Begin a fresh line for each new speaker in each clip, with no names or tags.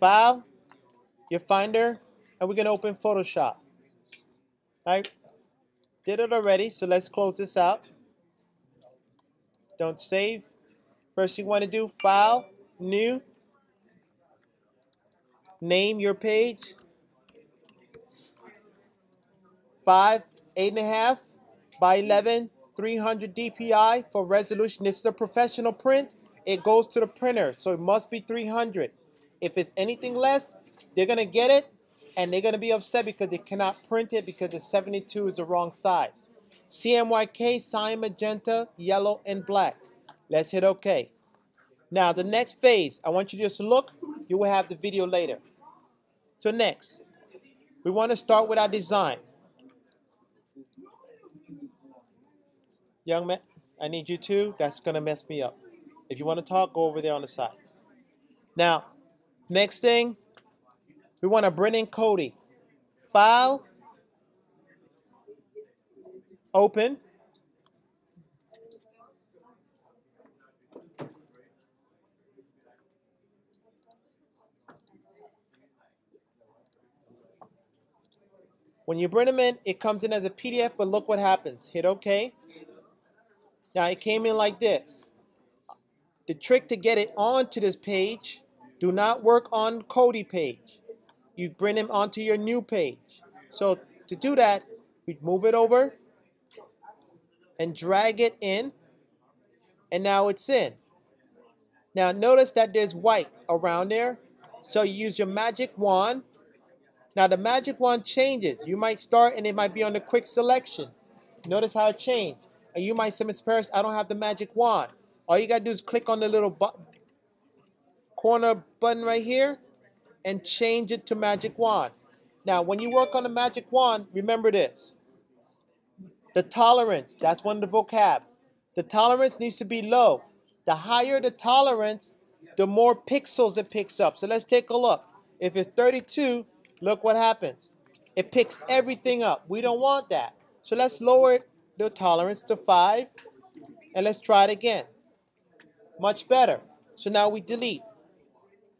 File, your Finder, and we're going to open Photoshop. Right? Did it already, so let's close this out. Don't save. First thing you want to do, File, New, name your page. 5, 8.5 by 11, 300 dpi for resolution. This is a professional print. It goes to the printer, so it must be 300. If it's anything less, they're going to get it, and they're going to be upset because they cannot print it because the 72 is the wrong size. CMYK, cyan, magenta, yellow, and black. Let's hit OK. Now, the next phase, I want you to just look. You will have the video later. So next, we want to start with our design. Young man, I need you to. That's going to mess me up. If you want to talk, go over there on the side. Now, next thing, we want to bring in Cody. File, open. When you bring them in, it comes in as a PDF, but look what happens. Hit OK. Now, it came in like this. The trick to get it onto this page, do not work on Cody page. You bring him onto your new page. So to do that, we move it over and drag it in, and now it's in. Now notice that there's white around there, so you use your magic wand. Now the magic wand changes. You might start and it might be on the quick selection. Notice how it changed. And you might say, Mr. Paris, I don't have the magic wand. All you gotta do is click on the little corner button right here and change it to magic wand. Now when you work on the magic wand, remember this. The tolerance, that's one of the vocab. The tolerance needs to be low. The higher the tolerance, the more pixels it picks up. So let's take a look. If it's 32, look what happens. It picks everything up. We don't want that. So let's lower the tolerance to 5, and let's try it again. Much better. So now we delete.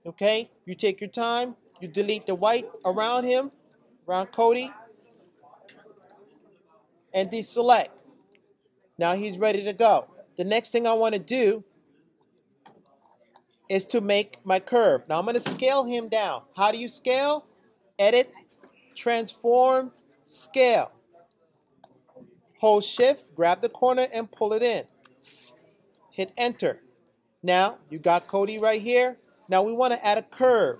Okay? You take your time. You delete the white around him, around Cody, and deselect. Now he's ready to go. The next thing I want to do is to make my curve. Now I'm going to scale him down. How do you scale? Edit, transform, scale. Hold shift, grab the corner and pull it in. Hit enter. Now you got Cody right here. Now we want to add a curve.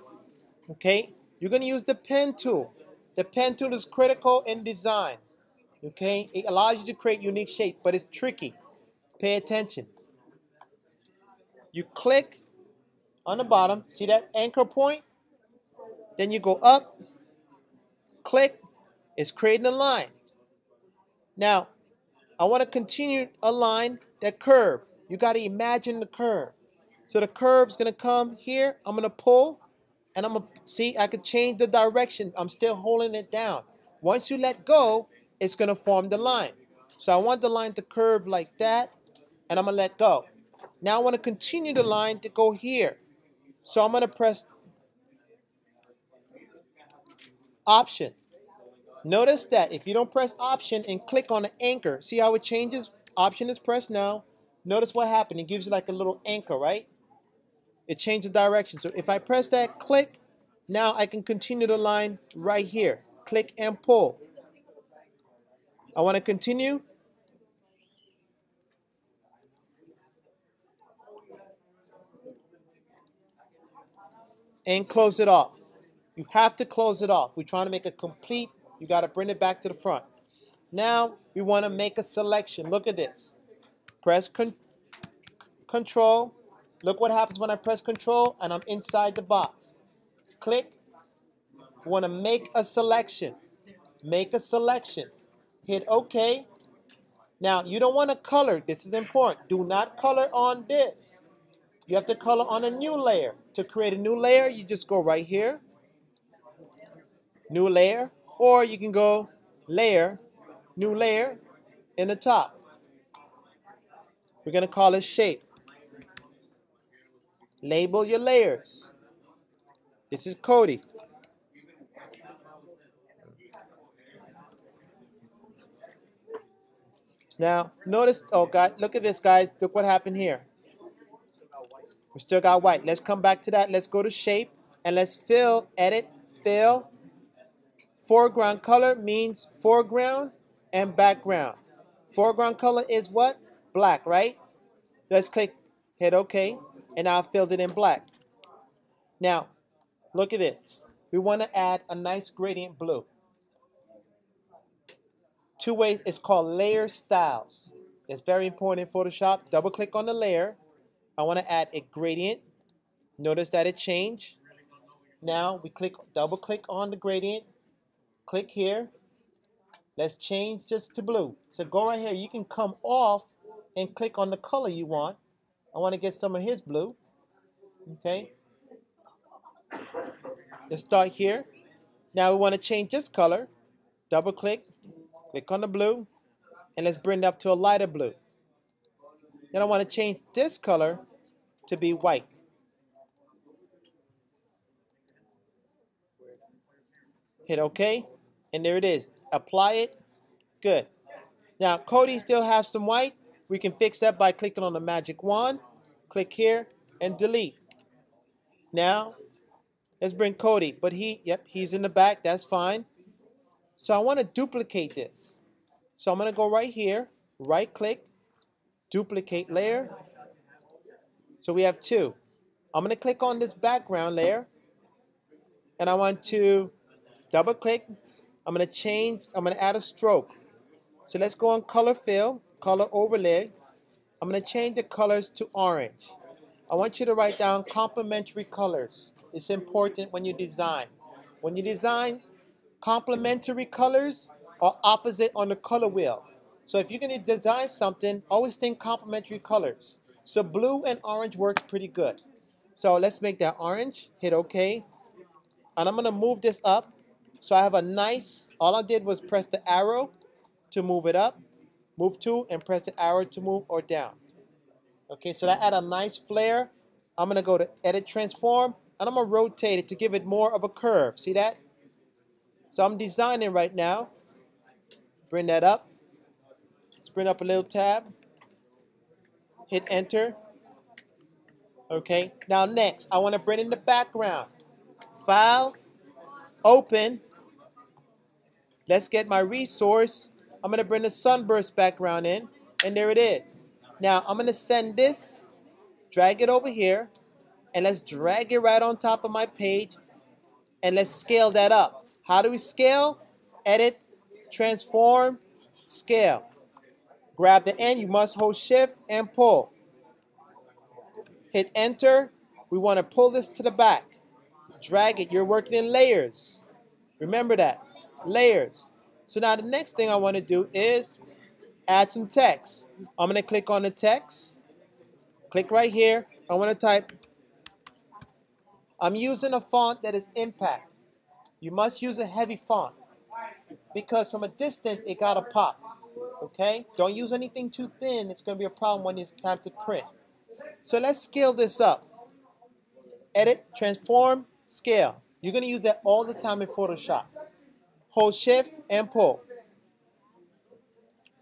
Okay? You're going to use the pen tool. The pen tool is critical in design. Okay? It allows you to create unique shapes, but it's tricky. Pay attention. You click on the bottom, see that anchor point? Then you go up, click, it's creating a line. Now, I want to continue a line, that curve. You got to imagine the curve. So the curve's going to come here, I'm going to pull, and I'm going to, see, I could change the direction. I'm still holding it down. Once you let go, it's going to form the line. So I want the line to curve like that, and I'm going to let go. Now I want to continue the line to go here. So I'm going to press Option. Notice that if you don't press Option and click on the anchor, see how it changes? Option is pressed now. Notice what happened. It gives you like a little anchor, right? It changed the direction. So if I press that, click, now I can continue the line right here. Click and pull. I want to continue. And close it off. You have to close it off. We're trying to make it complete. You got to bring it back to the front. Now we want to make a selection. Look at this. Press Control. Look what happens when I press Control and I'm inside the box. Click. We want to make a selection. Make a selection. Hit OK. Now you don't want to color. This is important. Do not color on this. You have to color on a new layer. To create a new layer, you just go right here. New layer. Or you can go layer, new layer in the top. We're going to call it shape. Label your layers. This is Cody. Now, notice, oh, God, look at this, guys. Look what happened here. We still got white. Let's come back to that. Let's go to shape, and let's fill, edit, fill. Foreground color means foreground and background. Foreground color is what? Black, right? Let's click, hit OK, and now I filled it in black. Now, look at this. We want to add a nice gradient blue. Two ways, it's called layer styles. It's very important in Photoshop. Double click on the layer. I want to add a gradient. Notice that it changed. Now we double click on the gradient. Click here. Let's change just to blue. So go right here. You can come off and click on the color you want. I want to get some of his blue. Okay. Let's start here. Now we want to change this color. Double click. Click on the blue. And let's bring it up to a lighter blue. Then I want to change this color to be white. Hit OK. And there it is. Apply it. Good. Now, Cody still has some white. We can fix that by clicking on the magic wand. Click here and delete. Now, let's bring Cody. But he's in the back. That's fine. So I want to duplicate this. So I'm going to go right here, right click, duplicate layer. So we have two. I'm going to click on this background layer. And I want to double click. I'm going to add a stroke. So let's go on color fill, color overlay. I'm going to change the colors to orange. I want you to write down complementary colors. It's important when you design. When you design, complementary colors are opposite on the color wheel. So if you're going to design something, always think complementary colors. So blue and orange works pretty good. So let's make that orange. Hit OK. And I'm going to move this up. So I have a nice, all I did was press the arrow to move it up, move to, and press the arrow to move or down. Okay, so that add a nice flare. I'm going to go to Edit Transform, and I'm going to rotate it to give it more of a curve. See that? So I'm designing right now. Bring that up. Let's bring up a little tab. Hit Enter. Okay, now next, I want to bring in the background. File, Open. Let's get my resource. I'm going to bring the sunburst background in, and there it is. Now, I'm going to send this, drag it over here, and let's drag it right on top of my page, and let's scale that up. How do we scale? Edit, Transform, Scale. Grab the end. You must hold Shift and pull. Hit Enter. We want to pull this to the back. Drag it. You're working in layers. Remember that. Layers. So now the next thing I want to do is add some text. I'm going to click on the text. Click right here. I want to type. I'm using a font that is Impact. You must use a heavy font because from a distance it got to pop. Okay? Don't use anything too thin. It's going to be a problem when it's time to print. So let's scale this up. Edit, Transform, Scale. You're going to use that all the time in Photoshop. Hold Shift and pull.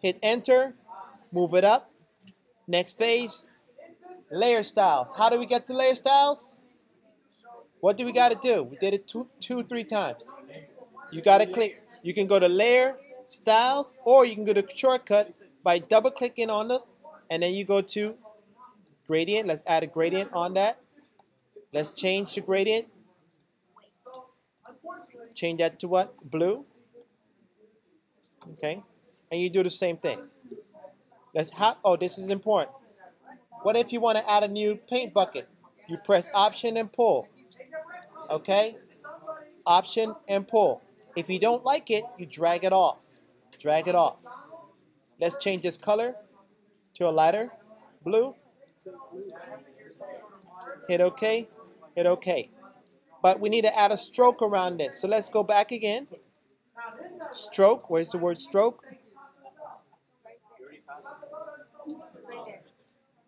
Hit Enter. Move it up. Next phase. Layer styles. How do we get to layer styles? What do we got to do? We did it 3 times. You got to click. You can go to Layer, Styles, or you can go to shortcut by double clicking on it, and then you go to Gradient. Let's add a gradient on that. Let's change the gradient. Change that to what? Blue. Okay. And you do the same thing. Oh, this is important. What if you want to add a new paint bucket? You press Option and pull. Okay? Option and pull. If you don't like it, you drag it off. Drag it off. Let's change this color to a lighter blue. Hit OK. Hit OK. But we need to add a stroke around this. So let's go back again. Stroke. Where's the word stroke?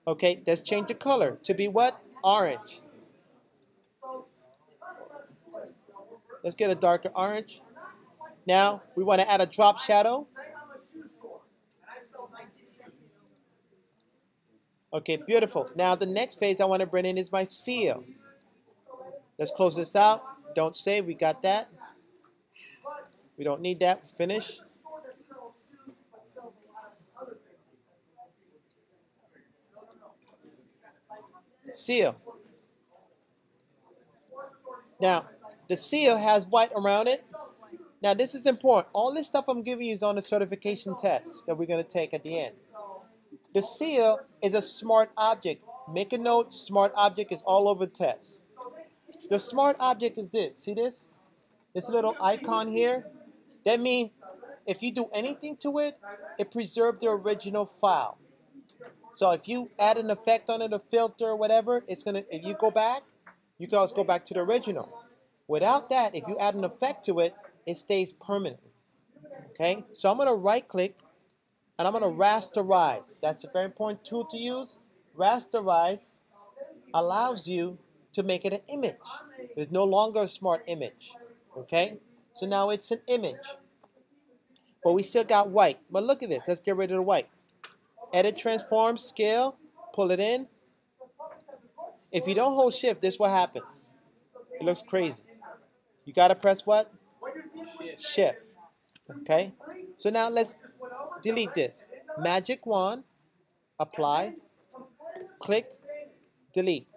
Okay, let's change the color to be what? Orange. Let's get a darker orange. Now we want to add a drop shadow. Okay, beautiful. Now the next phase I want to bring in is my seal. Let's close this out. Don't save. We got that. We don't need that. Finish. Seal. Now, the seal has white around it. Now, this is important. All this stuff I'm giving you is on the certification test that we're going to take at the end. The seal is a smart object. Make a note, smart object is all over the test. The smart object is this. See this? This little icon here? That means if you do anything to it, it preserves the original file. So if you add an effect on it, a filter or whatever, it's gonna, if you go back, you can always go back to the original. Without that, if you add an effect to it, it stays permanent. Okay? So I'm gonna right click and I'm gonna rasterize. That's a very important tool to use. Rasterize allows you to make it an image. It's no longer a smart image. Okay? So now it's an image. But we still got white. But look at this. Let's get rid of the white. Edit, transform, scale, pull it in. If you don't hold shift, this is what happens. It looks crazy. You gotta press what? Shift. Okay? So now let's delete this. Magic wand, apply, click, delete.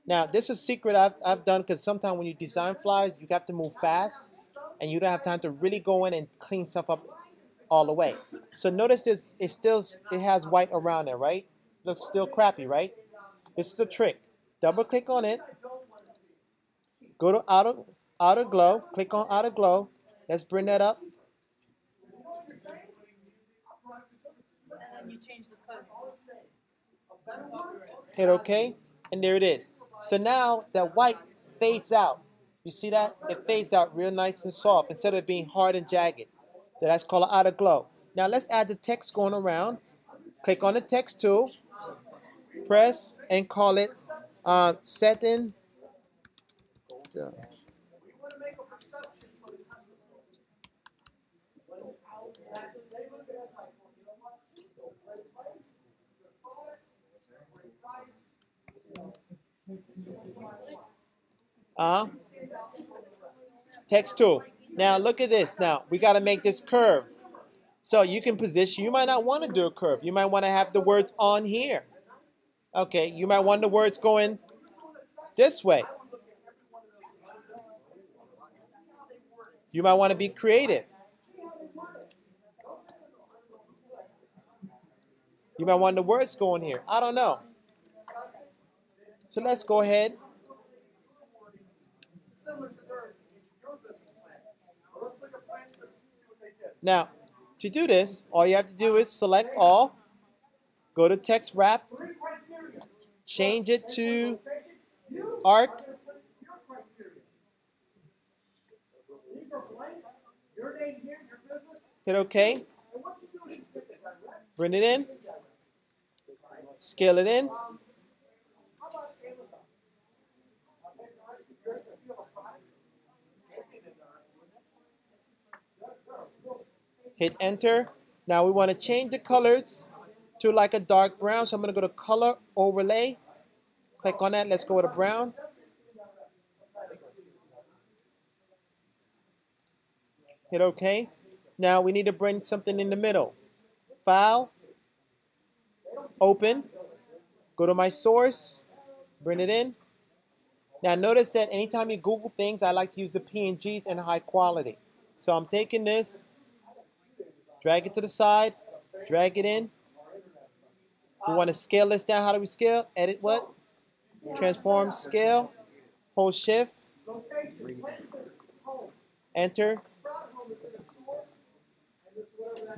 Now this is a secret I've done because sometimes when you design flyers, you have to move fast and you don't have time to really go in and clean stuff up all the way. So notice this, it has white around it, right? Looks still crappy, right? This is the trick. Double click on it. Go to outer glow. Click on outer glow. Let's bring that up.
And then you change the color.
Hit OK, and there it is. So now that white fades out. You see that? It fades out real nice and soft instead of being hard and jagged. So that's called outer glow. Now let's add the text going around. Click on the text tool. Press and call it setting. Text tool. Now look at this. Now we got to make this curve. So you can position. You might not want to do a curve. You might want to have the words on here. Okay. You might want the words going this way. You might want to be creative. You might want the words going here. I don't know. So let's go ahead. Now, to do this, all you have to do is select all, go to text wrap, change it to arc, hit OK, bring it in, scale it in, hit enter. Now we want to change the colors to like a dark brown. So I'm going to go to color overlay. Click on that. Let's go with a brown. Hit OK. Now we need to bring something in the middle. File. Open. Go to my source. Bring it in. Now notice that anytime you Google things, I like to use the PNGs in high quality. So I'm taking this. Drag it to the side, drag it in. We want to scale this down. How do we scale? Edit what? Transform, scale. Hold shift. Enter.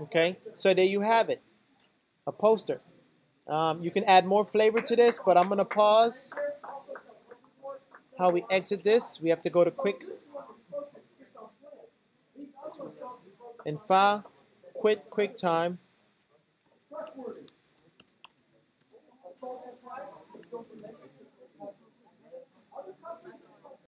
Okay, so there you have it. A poster. You can add more flavor to this, but I'm going to pause. How we exit this, we have to go to quick. And file. Quit QuickTime,